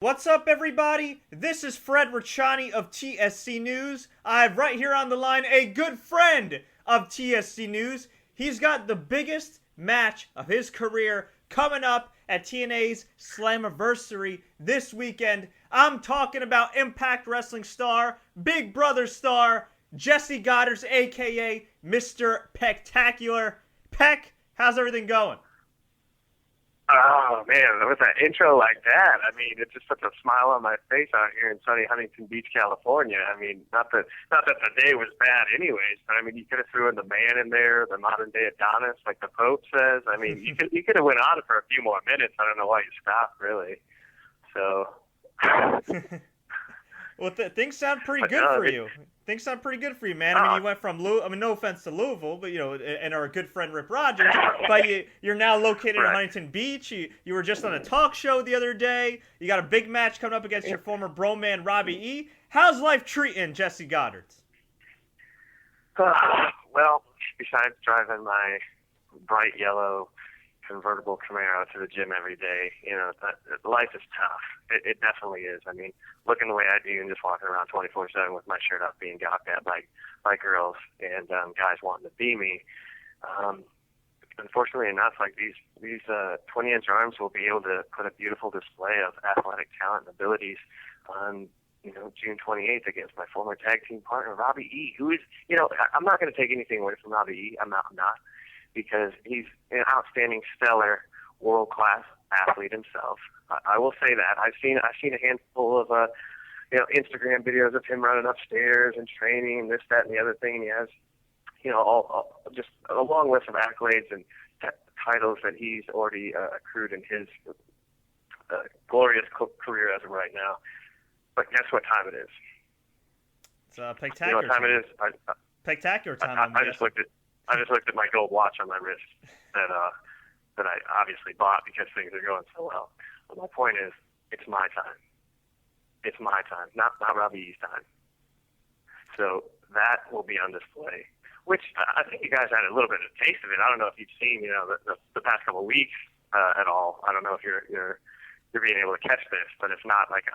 What's up, everybody? This is Fred Ricciani of TSC News. I have right here on the line a good friend of TSC News. He's got the biggest match of his career coming up at TNA's Slammiversary this weekend. I'm talking about Impact Wrestling star, Big Brother star, Jessie Godderz, a.k.a. Mr. Pectacular. Peck, how's everything going? Oh man, with that intro like that, I mean, it just puts a smile on my face out here in sunny Huntington Beach, California. I mean, not that the day was bad, anyways, but I mean, you could have threw in the man in there, the modern day Adonis, like the Pope says. I mean, you could have went on for a few more minutes. I don't know why you stopped, really. So. Well, things sound pretty good for you. Things sound pretty good for you, man. I mean, you went from no offense to Louisville, but and our good friend Rip Rogers, but you're now located in Huntington Beach. You were just on a talk show the other day. You got a big match coming up against your former bro man Robbie E. How's life treating Jessie Godderz? Well, besides driving my bright yellow convertible Camaro to the gym every day, life is tough. It definitely is. I mean, looking the way I do and just walking around 24/7 with my shirt up, being gawked at by girls and guys wanting to be me. Unfortunately enough, like these 20-inch arms will be able to put a beautiful display of athletic talent and abilities on June 28th against my former tag team partner Robbie E, who is, I'm not going to take anything away from Robbie E. I'm not. Because he's an outstanding, stellar, world-class athlete himself. I will say that. I've seen a handful of Instagram videos of him running upstairs and training and this, that, and the other thing. And he has just a long list of accolades and titles that he's already accrued in his glorious career as of right now. But guess what time it is? It's spectacular. You know what time it is? Spectacular time. I just looked at my gold watch on my wrist that I obviously bought because things are going so well. But my point is, it's my time. It's my time, not Robbie E's time. So that will be on display, which I think you guys had a little bit of a taste of it. I don't know if you've seen, the past couple of weeks at all. I don't know if you're being able to catch this, but it's not like,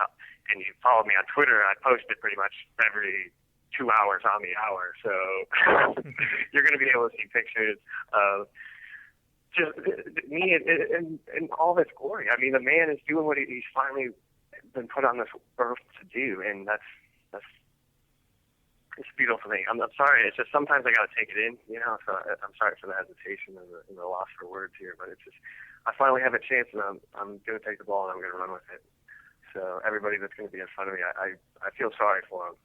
and you followed me on Twitter, I post it pretty much every 2 hours on the hour, so you're going to be able to see pictures of just me in all of its glory. I mean, the man is doing what he's finally been put on this earth to do, and that's it's a beautiful thing. I'm sorry, it's just sometimes I got to take it in, So I'm sorry for the hesitation and the loss for words here, but it's just I finally have a chance, and I'm going to take the ball and I'm going to run with it. So everybody that's going to be in front of me, I feel sorry for them.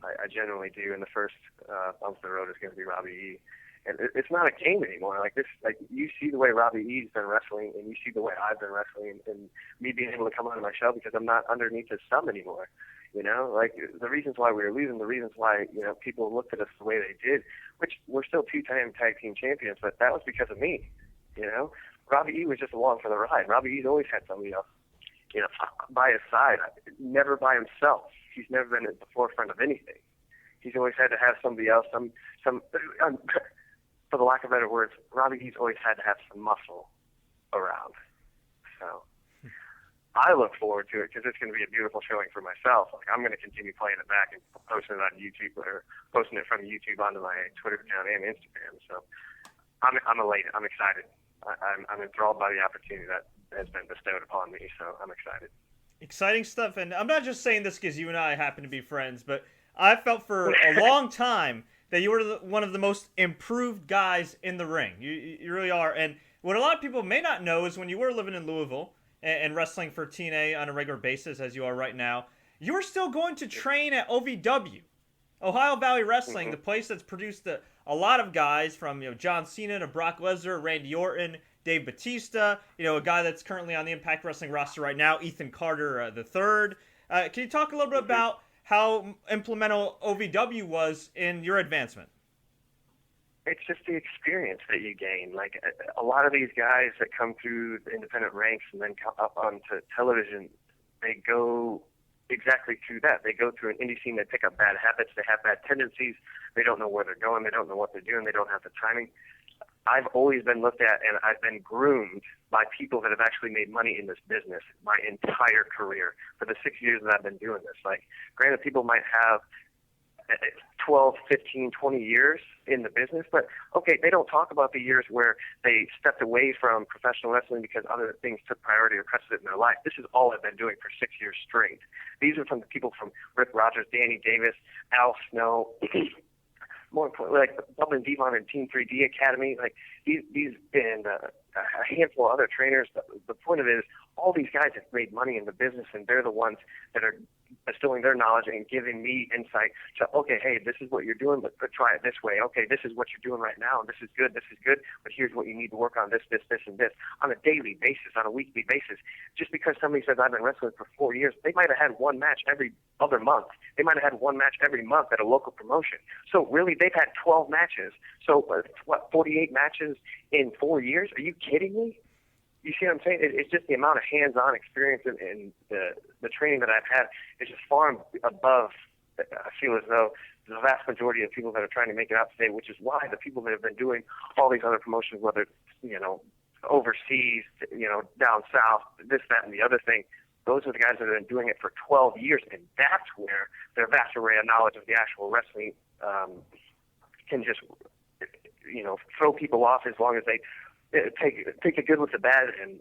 I genuinely do. And the first bump of the road is going to be Robbie E. And it's not a game anymore. Like this, you see the way Robbie E's been wrestling, and you see the way I've been wrestling, and me being able to come onto my show because I'm not underneath his thumb anymore. Like the reasons why we were losing, the reasons why people looked at us the way they did, which we're still 2-time tag team champions, but that was because of me. Robbie E was just along for the ride. Robbie E's always had somebody else, by his side, never by himself. He's never been at the forefront of anything. He's always had to have somebody else, for the lack of better words, Robbie E's always had to have some muscle around. So I look forward to it because it's going to be a beautiful showing for myself. Like I'm going to continue playing it back and posting it on YouTube or posting it from YouTube onto my Twitter account and Instagram. So I'm elated. I'm excited. I'm enthralled by the opportunity that has been bestowed upon me. So I'm excited. Exciting stuff, and I'm not just saying this because you and I happen to be friends, but I felt for a long time that you were one of the most improved guys in the ring. You really are, and what a lot of people may not know is when you were living in Louisville and wrestling for TNA on a regular basis, as you are right now, you were still going to train at OVW, Ohio Valley Wrestling, the place that's produced a lot of guys from John Cena to Brock Lesnar, Randy Orton, Dave Batista, a guy that's currently on the Impact Wrestling roster right now, Ethan Carter the third. Can you talk a little bit about how implemental OVW was in your advancement? It's just the experience that you gain. Like a lot of these guys that come through the independent ranks and then come up onto television, they go exactly through that. They go through an indie scene, they pick up bad habits, they have bad tendencies, they don't know where they're going, they don't know what they're doing, they don't have the timing. I've always been looked at and I've been groomed by people that have actually made money in this business my entire career for the 6 years that I've been doing this. Like, granted, people might have 12, 15, 20 years in the business, but okay, they don't talk about the years where they stepped away from professional wrestling because other things took priority or precedent in their life. This is all I've been doing for 6 years straight. These are from the people from Rick Rogers, Danny Davis, Al Snow, more importantly, like Dublin Devon and Team 3D Academy, like these and a handful of other trainers. The point of it is, all these guys have made money in the business, and they're the ones that are instilling their knowledge and giving me insight to, okay, hey, this is what you're doing, but try it this way. Okay, this is what you're doing right now, and this is good, but here's what you need to work on, this, and this, on a daily basis, on a weekly basis. Just because somebody says, I've been wrestling for 4 years, they might have had one match every other month. They might have had one match every month at a local promotion. So really, they've had 12 matches. So, 48 matches in 4 years? Are you kidding me? You see what I'm saying? It's just the amount of hands-on experience and the training that I've had is just far above, I feel as though, the vast majority of people that are trying to make it out today, which is why the people that have been doing all these other promotions, whether it's, overseas, down south, this, that, and the other thing, those are the guys that have been doing it for 12 years, and that's where their vast array of knowledge of the actual wrestling can just, throw people off as long as they take the good with the bad and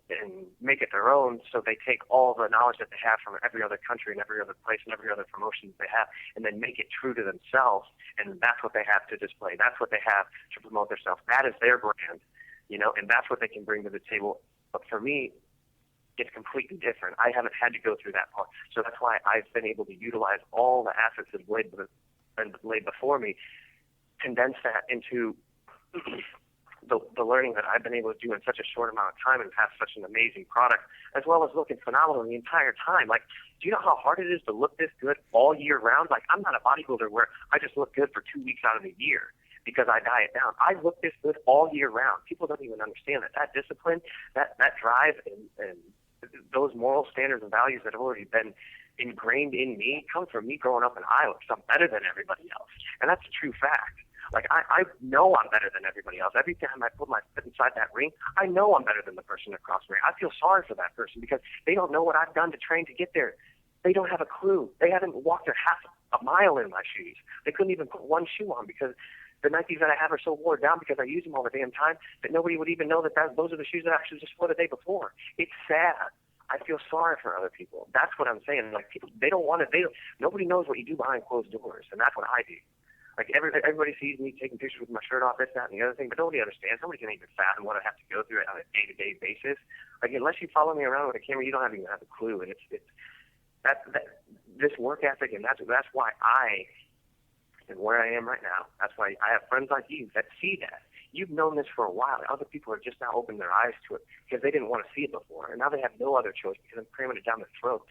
make it their own. So they take all the knowledge that they have from every other country and every other place and every other promotion that they have, and then make it true to themselves. And that's what they have to display. That's what they have to promote themselves. That is their brand, and that's what they can bring to the table. But for me, it's completely different. I haven't had to go through that part. So that's why I've been able to utilize all the assets that have laid before me, condense that into the learning that I've been able to do in such a short amount of time and have such an amazing product, as well as looking phenomenal the entire time. Like, do you know how hard it is to look this good all year round? Like, I'm not a bodybuilder where I just look good for 2 weeks out of the year because I diet down. I look this good all year round. People don't even understand that discipline, that drive, and those moral standards and values that have already been ingrained in me come from me growing up in Iowa. So I'm better than everybody else, and that's a true fact. Like, I know I'm better than everybody else. Every time I put my foot inside that ring, I know I'm better than the person across the ring. I feel sorry for that person because they don't know what I've done to train to get there. They don't have a clue. They haven't walked their half a mile in my shoes. They couldn't even put one shoe on because the Nikes that I have are so worn down because I use them all the damn time that nobody would even know that those are the shoes that I actually just wore the day before. It's sad. I feel sorry for other people. That's what I'm saying. Like, people, they don't want to. Nobody knows what you do behind closed doors, and that's what I do. Like, everybody sees me taking pictures with my shirt off, this, that, and the other thing, but nobody understands. Nobody can even fathom what I have to go through on a day-to-day basis. Like, unless you follow me around with a camera, you don't even have a clue. And it's this work ethic, and that's why I am where I am right now. That's why I have friends like you that see that. You've known this for a while. Other people are just now opening their eyes to it because they didn't want to see it before, and now they have no other choice because I'm cramming it down their throat.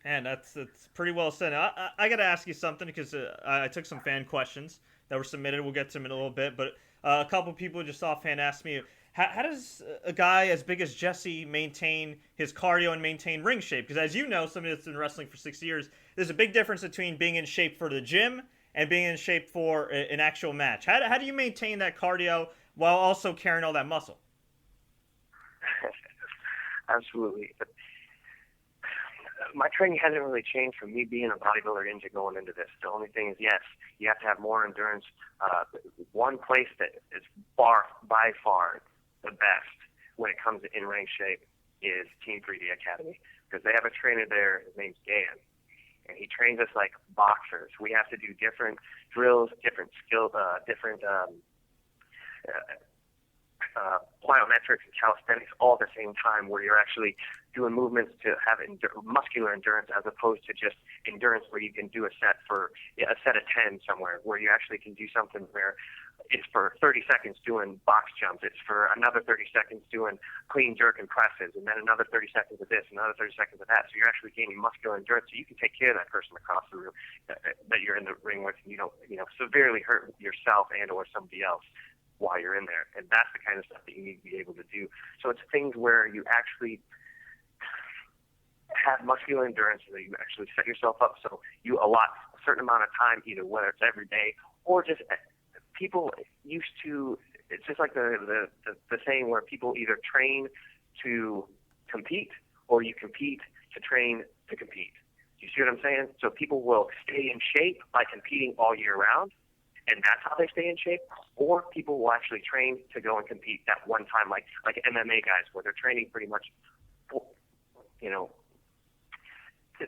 And that's pretty well said. I got to ask you something because I took some fan questions that were submitted. We'll get to them in a little bit. But a couple people just offhand asked me, how does a guy as big as Jessie maintain his cardio and maintain ring shape? Because as you know, somebody that's been wrestling for 6 years, there's a big difference between being in shape for the gym and being in shape for an actual match. How do you maintain that cardio while also carrying all that muscle? Absolutely. My training hasn't really changed from me being a bodybuilder into going into this. The only thing is, yes, you have to have more endurance. One place that is by far the best when it comes to in-ring shape is Team 3D Academy, because they have a trainer there. His name's Dan, and he trains us like boxers. We have to do different drills, different skill, different plyometrics and calisthenics all at the same time, where you're actually doing movements to have muscular endurance as opposed to just endurance where you can do a set of 10 somewhere, where you actually can do something where it's for 30 seconds doing box jumps, it's for another 30 seconds doing clean jerk and presses, and then another 30 seconds of this, another 30 seconds of that. So you're actually gaining muscular endurance so you can take care of that person across the room that you're in the ring with, and you don't severely hurt yourself and or somebody else while you're in there. And that's the kind of stuff that you need to be able to do. So it's things where you actually have muscular endurance, so that you actually set yourself up so you allot a certain amount of time, either whether it's every day or just people used to. It's just like the saying where people either train to compete or you compete to train to compete. Do you see what I'm saying? So people will stay in shape by competing all year round, and that's how they stay in shape. Or people will actually train to go and compete that one time, like MMA guys, where they're training pretty much,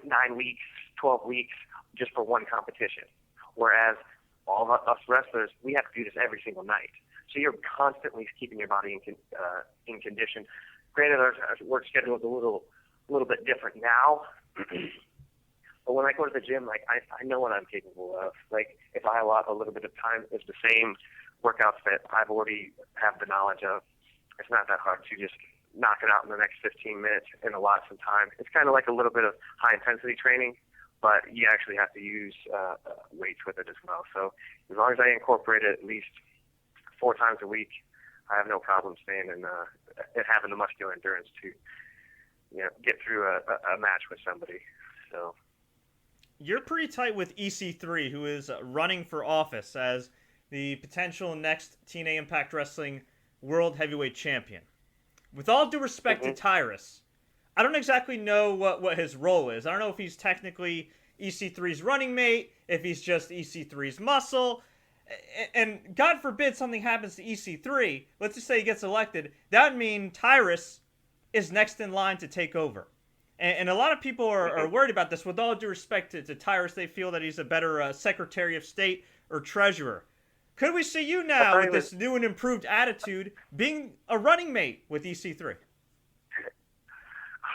9 weeks, 12 weeks just for one competition. Whereas all of us wrestlers, we have to do this every single night. So you're constantly keeping your body in condition. Granted, our work schedule is a little bit different now. But when I go to the gym, like I know what I'm capable of. Like if I allot a little bit of time, it's the same workouts that I've already have the knowledge of. It's not that hard to just knock it out in the next 15 minutes and allot some time. It's kind of like a little bit of high intensity training, but you actually have to use weights with it as well. So as long as I incorporate it at least 4 times a week, I have no problem staying and having the muscular endurance to get through a match with somebody. So. You're pretty tight with EC3, who is running for office as the potential next TNA Impact Wrestling World Heavyweight Champion. With all due respect to Tyrus, I don't exactly know what his role is. I don't know if he's technically EC3's running mate, if he's just EC3's muscle. And God forbid something happens to EC3, let's just say he gets elected, that would mean Tyrus is next in line to take over. And a lot of people are worried about this. With all due respect to Tyrus, they feel that he's a better Secretary of State or Treasurer. Could we see you now with this new and improved attitude being a running mate with EC3?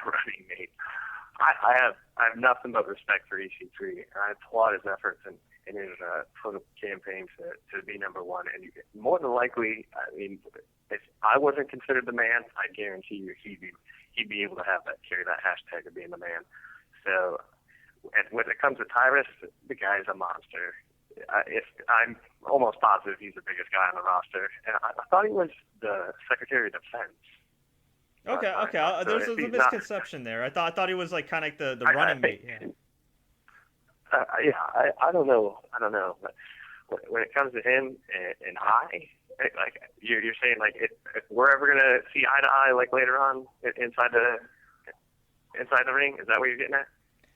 Running mate. I have nothing but respect for EC3. I applaud his efforts and his political campaign to be number one. And more than likely, I mean, if I wasn't considered the man, I guarantee you he'd be able to carry that hashtag of being the man. So when it comes to Tyrus, the guy's a monster. I'm almost positive he's the biggest guy on the roster. And I thought he was the Secretary of Defense. Okay. So there's a misconception there. I thought he was like kind of like the running mate. I don't know. But when it comes to him and you're saying like if we're ever gonna see eye to eye like later on inside the ring, is that what you're getting at?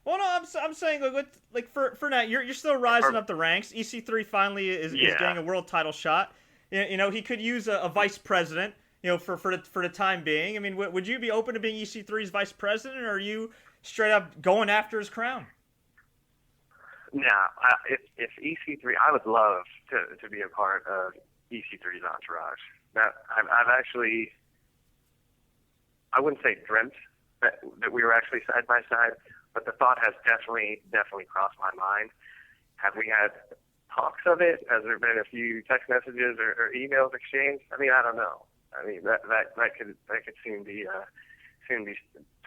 Well, no, I'm saying like for now you're still rising up the ranks. EC3 finally is getting a world title shot. He could use a vice president. For the time being. I mean, would you be open to being EC3's vice president, or are you straight up going after his crown? No, if EC3, I would love to be a part of EC3's entourage. Now, I've actually, I wouldn't say dreamt that we were actually side by side, but the thought has definitely crossed my mind. Have we had talks of it? Has there been a few text messages or emails exchanged? I mean, I don't know. I mean, that could soon be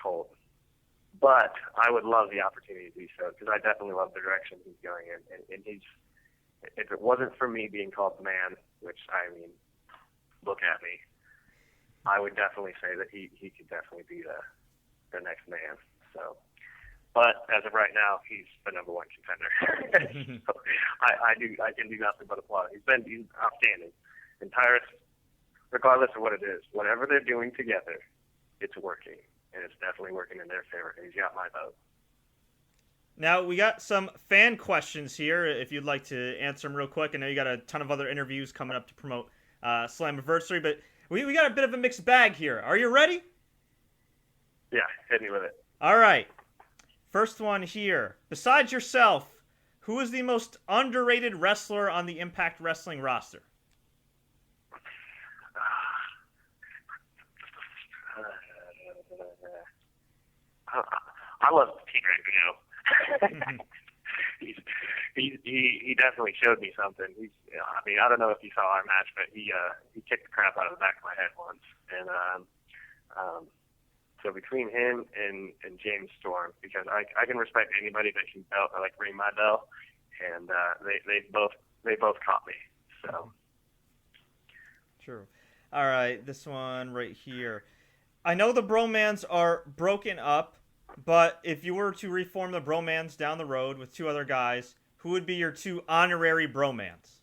told. But I would love the opportunity to do so because I definitely love the direction he's going in. And if it wasn't for me being called the man, which I mean, look at me, I would definitely say that he could definitely be the next man. So, but as of right now, he's the number one contender. So I can do nothing but applaud. He's outstanding. And Tyrus, regardless of what it is, whatever they're doing together, it's working. And it's definitely working in their favor. And he's got my vote. Now, we got some fan questions here, if you'd like to answer them real quick. I know you got a ton of other interviews coming up to promote Slammiversary, but we got a bit of a mixed bag here. Are you ready? Yeah, hit me with it. All right. First one here. Besides yourself, who is the most underrated wrestler on the Impact Wrestling roster? I love Tigre. He definitely showed me something. I mean, I don't know if you saw our match, but he kicked the crap out of the back of my head once. And so between him and James Storm, because I can respect anybody that can belt or like ring my bell, and they both caught me. So true. All right, this one right here. I know the bromans are broken up, but if you were to reform the bromans down the road with 2 other guys, who would be your 2 honorary bromans?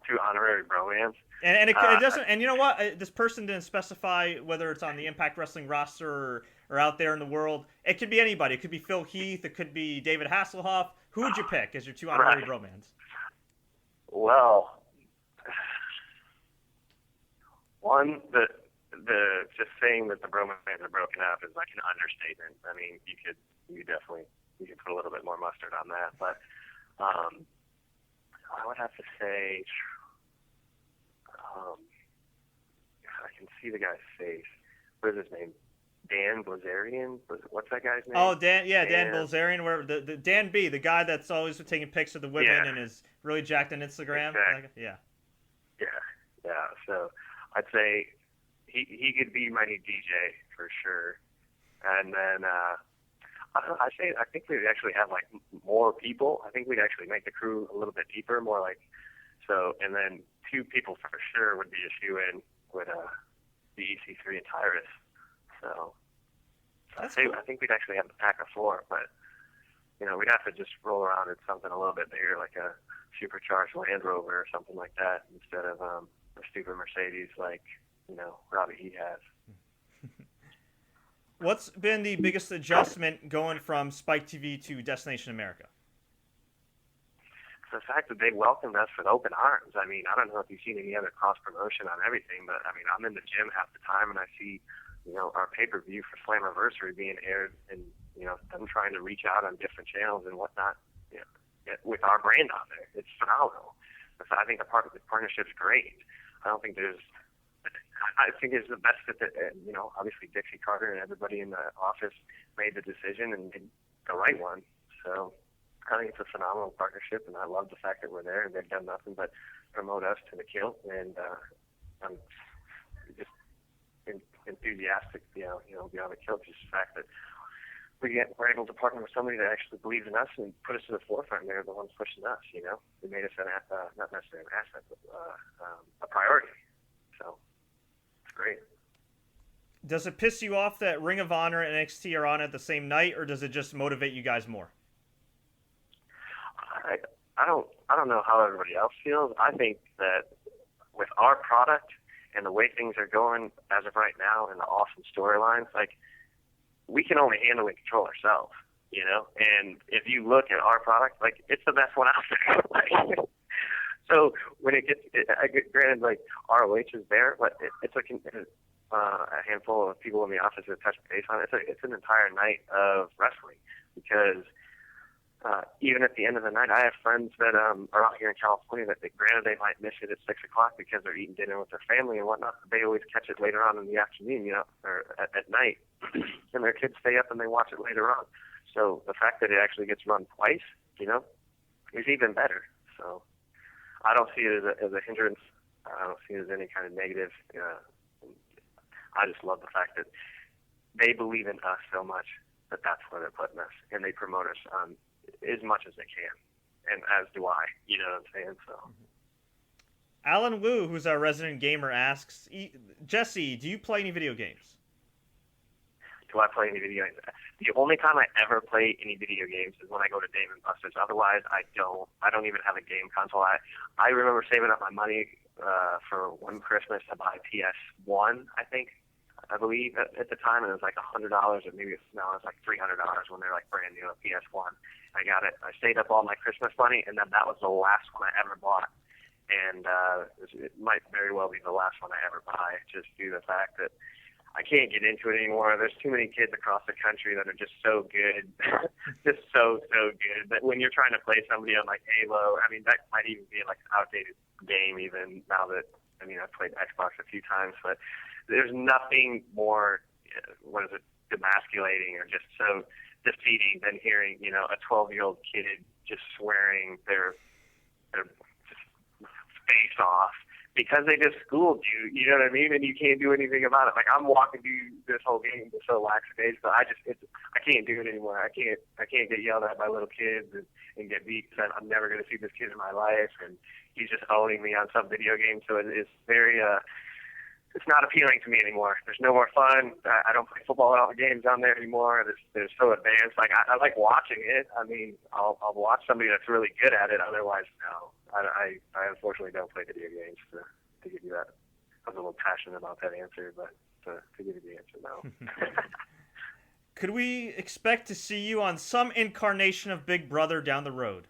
two honorary bromans. And it doesn't. And you know what? This person didn't specify whether it's on the Impact Wrestling roster or out there in the world. It could be anybody. It could be Phil Heath. It could be David Hasselhoff. Who would you pick as your two honorary bromans? Well, one, the just saying that the bromans are broken up is like an understatement. I mean, you could put a little bit more mustard on that, but I would have to say, I can see the guy's face. What is his name? Dan Blazarian? What's that guy's name? Oh, Dan Blazarian. Where the Dan B, the guy that's always taking pics of the women and is really jacked on Instagram. Exactly. Yeah. So I'd say he could be my new DJ for sure. And then I think we'd actually have like more people. I think we'd actually make the crew a little bit deeper, more like so. And then two people for sure would be a shoe-in with the EC3 and Tyrus. So I think we'd actually have a pack of four, but we'd have to just roll around in something a little bit bigger, like a supercharged Land Rover or something like that, instead of a stupid Mercedes like Robbie he has. What's been the biggest adjustment going from Spike TV to Destination America? The fact that they welcomed us with open arms. I mean, I don't know if you've seen any other cross promotion on everything, but I mean, I'm in the gym half the time and I see, our pay-per-view for Slammiversary being aired and, them trying to reach out on different channels and whatnot, with our brand on there. It's phenomenal. I think the partnership's great. I think it's the best that, obviously Dixie Carter and everybody in the office made the decision and made the right one. So I think it's a phenomenal partnership, and I love the fact that we're there and they've done nothing but promote us to the kill. And I'm just enthusiastic, beyond the kill, just the fact that we're able to partner with somebody that actually believes in us and put us to the forefront. They're the ones pushing us, They made us not necessarily an asset, but a priority. So it's great. Does it piss you off that Ring of Honor and NXT are on at the same night, or does it just motivate you guys more? I don't know how everybody else feels. I think that with our product and the way things are going as of right now and the awesome storylines, like, we can only handle and control ourselves, And if you look at our product, like, it's the best one out there. Like, so when it gets, granted, like, ROH is there, but it's like a handful of people in the office that touch base on it. It's an entire night of wrestling because even at the end of the night, I have friends that are out here in California that, granted, they might miss it at 6 o'clock because they're eating dinner with their family and whatnot, but they always catch it later on in the afternoon, or at night, and their kids stay up and they watch it later on. So the fact that it actually gets run twice, is even better. So I don't see it as a hindrance. I don't see it as any kind of negative. I just love the fact that they believe in us so much that that's where they're putting us, and they promote us as much as they can, and as do I. You know what I'm saying? So. Alan Wu, who's our resident gamer, asks, Jesse, do you play any video games? Do I play any video games? The only time I ever play any video games is when I go to Dave & Buster's. Otherwise, I don't even have a game console. I remember saving up my money for one Christmas to buy PS1, I believe, at the time, and it was like $100, or maybe now it's like $300 when they're like brand new, a PS1. I got it. I saved up all my Christmas money, and then that was the last one I ever bought. And it might very well be the last one I ever buy, just due to the fact that I can't get into it anymore. There's too many kids across the country that are just so good, just so good. But when you're trying to play somebody on like Halo, I mean, that might even be like an outdated game even now that, I've played Xbox a few times, but there's nothing more, demasculating or just so defeating than hearing, a 12-year-old kid just swearing their face off because they just schooled you, you know what I mean? And you can't do anything about it. Like, I'm walking through this whole game with so lackadaisical, but I can't do it anymore. I can't get yelled at by little kids and get beat because I'm never going to see this kid in my life, and he's just owning me on some video game. So it's very, it's not appealing to me anymore. There's no more fun. I don't play football games on there anymore. They're so advanced. Like, I like watching it. I'll watch somebody that's really good at it. Otherwise, no. I unfortunately don't play video games to give you that. I was a little passionate about that answer, but to give you the answer, no. Could we expect to see you on some incarnation of Big Brother down the road?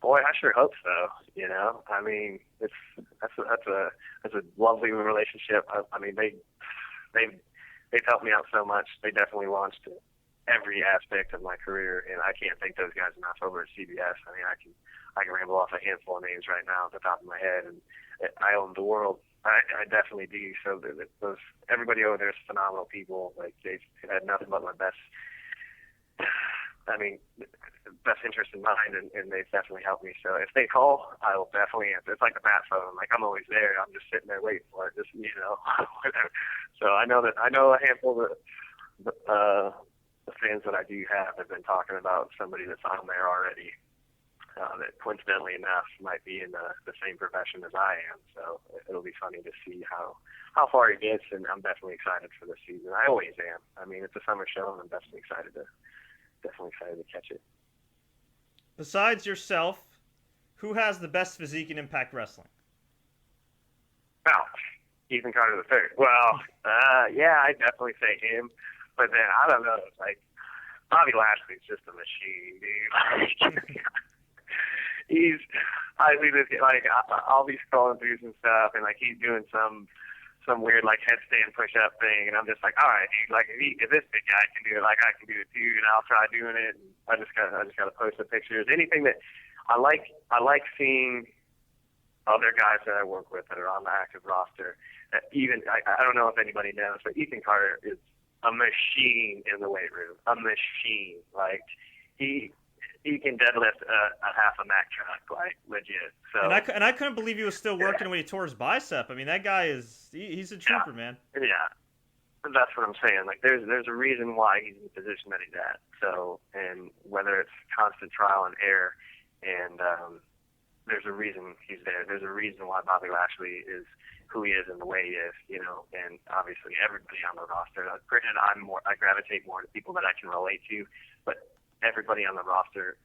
Boy, I sure hope so. You know, I mean, that's a lovely relationship. I mean, they've helped me out so much. They definitely launched every aspect of my career, and I can't thank those guys enough over at CBS. I mean, I can ramble off a handful of names right now at the top of my head, and I own the world. I definitely do. So those everybody over there is phenomenal people. Like they've had nothing but my best. I mean, best interest in mind, and they've definitely helped me. So if they call, I will definitely answer. It's like a bat phone. Like I'm always there. I'm just sitting there waiting for it. Just whatever. So I know a handful of the fans that I do have been talking about somebody that's on there already. That coincidentally enough might be in the same profession as I am. So it'll be funny to see how far he gets, and I'm definitely excited for this season. I always am. I mean, it's a summer show, and I'm definitely excited to catch it. Besides yourself, who has the best physique in Impact Wrestling? Well, Ethan Carter III. Well, yeah, I definitely say him. But then I don't know. Like Bobby Lashley's just a machine, dude. I see this like I'll be scrolling through some stuff, and like he's doing some weird like headstand push up thing, and I'm just like, all right, dude, like if this big guy can do it, like I can do it too, and I'll try doing it. And I just gotta post the pictures. Anything that I like seeing other guys that I work with that are on the active roster. Even I don't know if anybody knows, but Ethan Carter is a machine in the weight room. A machine. Like he can deadlift a half a Mack truck, like legit. So and I couldn't believe he was still working when he tore his bicep. I mean, that guy he's a trooper, man. Yeah, that's what I'm saying. Like there's a reason why he's in the position that he's at. So, and whether it's constant trial and error, and there's a reason he's there. There's a reason why Bobby Lashley is who he is and the way he is, you know. And obviously everybody on the roster. Granted, I gravitate more to people that I can relate to, but everybody on the roster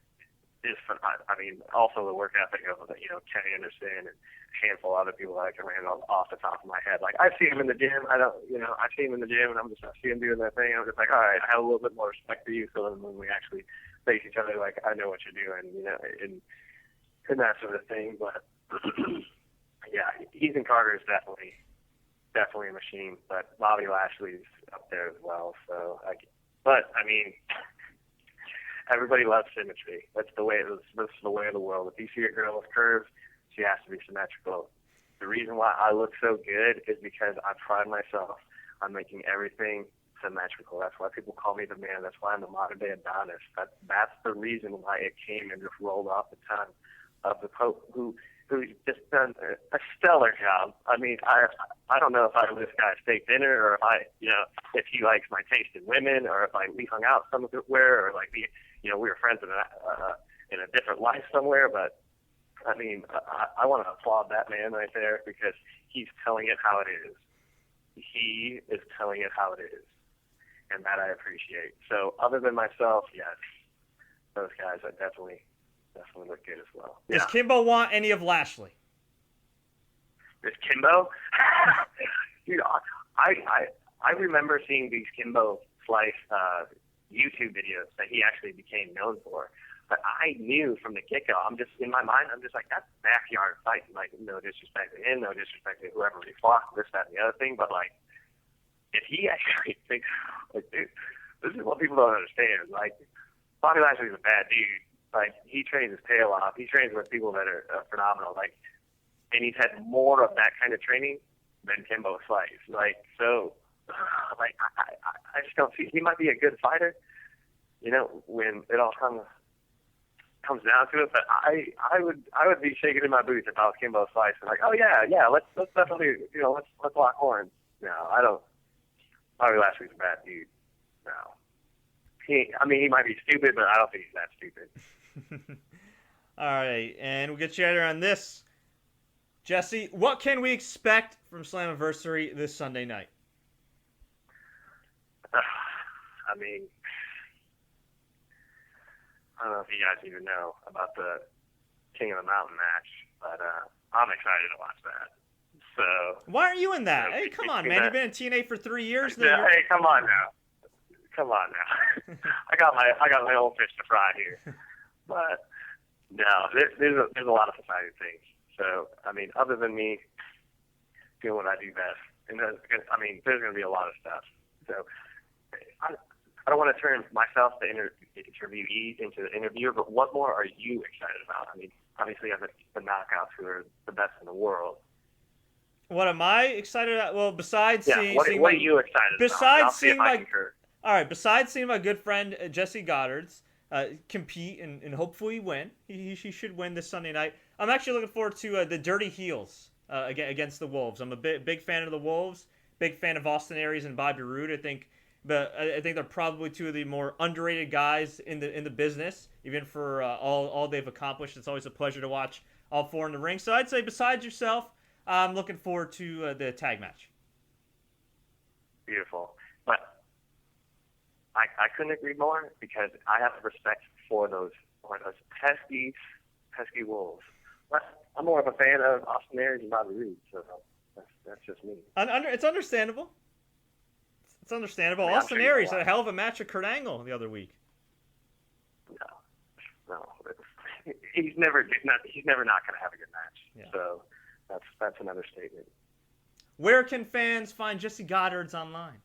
is fun. I mean, also the work ethic of, you know, Kenny Anderson and a handful of other people that I can ramble off the top of my head. Like I see him in the gym. I see him in the gym, and I see him doing that thing. I'm just like, all right, I have a little bit more respect for you. So then when we actually face each other, like I know what you're doing, you know, and that sort of thing. But yeah, Ethan Carter is definitely a machine, but Bobby Lashley's up there as well. So, but I mean, everybody loves symmetry. That's the way of the world. If you see a girl with curves, she has to be symmetrical. The reason why I look so good is because I pride myself on making everything symmetrical. That's why people call me the man. That's why I'm the modern day Adonis. That's the reason why it came and just rolled off the tongue of the Pope, who's just done a stellar job. I mean, I don't know if I owe this guy a steak dinner, or if he likes my taste in women, or if we hung out somewhere, or we were friends in a different life somewhere. But I mean, I want to applaud that man right there, because he's telling it how it is. He is telling it how it is, and that I appreciate. So, other than myself, yes, those guys I definitely look good as well. Does Kimbo want any of Lashley? Does Kimbo? Dude, I remember seeing these Kimbo Slice YouTube videos that he actually became known for. But I knew from the get-go, in my mind, I'm just like, that's backyard fighting. Like, no disrespect to him, no disrespect to whoever he fought, this, that, and the other thing. But, if he actually thinks, dude, this is what people don't understand. Bobby Lashley's a bad dude. He trains his tail off. He trains with people that are phenomenal. And he's had more of that kind of training than Kimbo Slice. I just don't see. He might be a good fighter, when it all comes down to it. But I would be shaking in my boots if I was Kimbo Slice and oh yeah, let's definitely let's lock horns. No, I don't. Bobby Lashley's a bad dude. No. He might be stupid, but I don't think he's that stupid. All right, and we'll get you out on this. Jessie, what can we expect from Slammiversary this Sunday night? I don't know if you guys even know about the King of the Mountain match, but I'm excited to watch that. So why aren't you in that? Hey, come on, man! You've been in TNA for 3 years. Yeah, hey, come on now. I got my own fish to fry here. But no, there's a lot of exciting things. So I mean, other than me doing what I do best, and there's going to be a lot of stuff. So I don't want to turn myself, the interviewee, into the interviewer. But what more are you excited about? I mean, obviously, you have the knockouts who are the best in the world. What am I excited about? Well, besides seeing, what are you excited besides about? Besides seeing my good friend Jessie Godderz compete and hopefully win, he should win this Sunday night. I'm actually looking forward to the Dirty Heels against the Wolves. I'm a big fan of the Wolves, big fan of Austin Aries and Bobby Roode. I think they're probably two of the more underrated guys in the business, even for all they've accomplished. It's always a pleasure to watch all four in the ring. So I'd say besides yourself, I'm looking forward to the tag match. Beautiful. But I couldn't agree more, because I have respect for those pesky Wolves. I'm more of a fan of Austin Aries and Bobby Roode, so that's just me. It's understandable. It's understandable. I mean, Austin Aries had a hell of a match with Kurt Angle the other week. No. He's never not going to have a good match. Yeah. So that's another statement. Where can fans find Jessie Godderz online?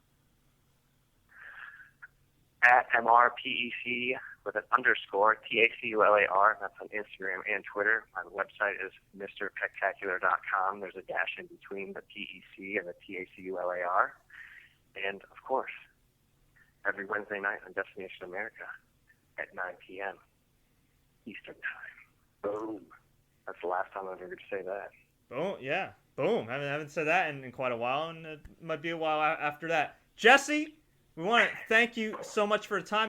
At MRPEC with an underscore, TACULAR. That's on Instagram and Twitter. My website is MrPectacular.com. There's a dash in between the PEC and the TACULAR. And, of course, every Wednesday night on Destination America at 9 p.m. Eastern Time. Boom. That's the last time I've ever say that. Boom, yeah. Boom. I haven't said that in quite a while, and it might be a while after that. Jessie, we want to thank you so much for the time.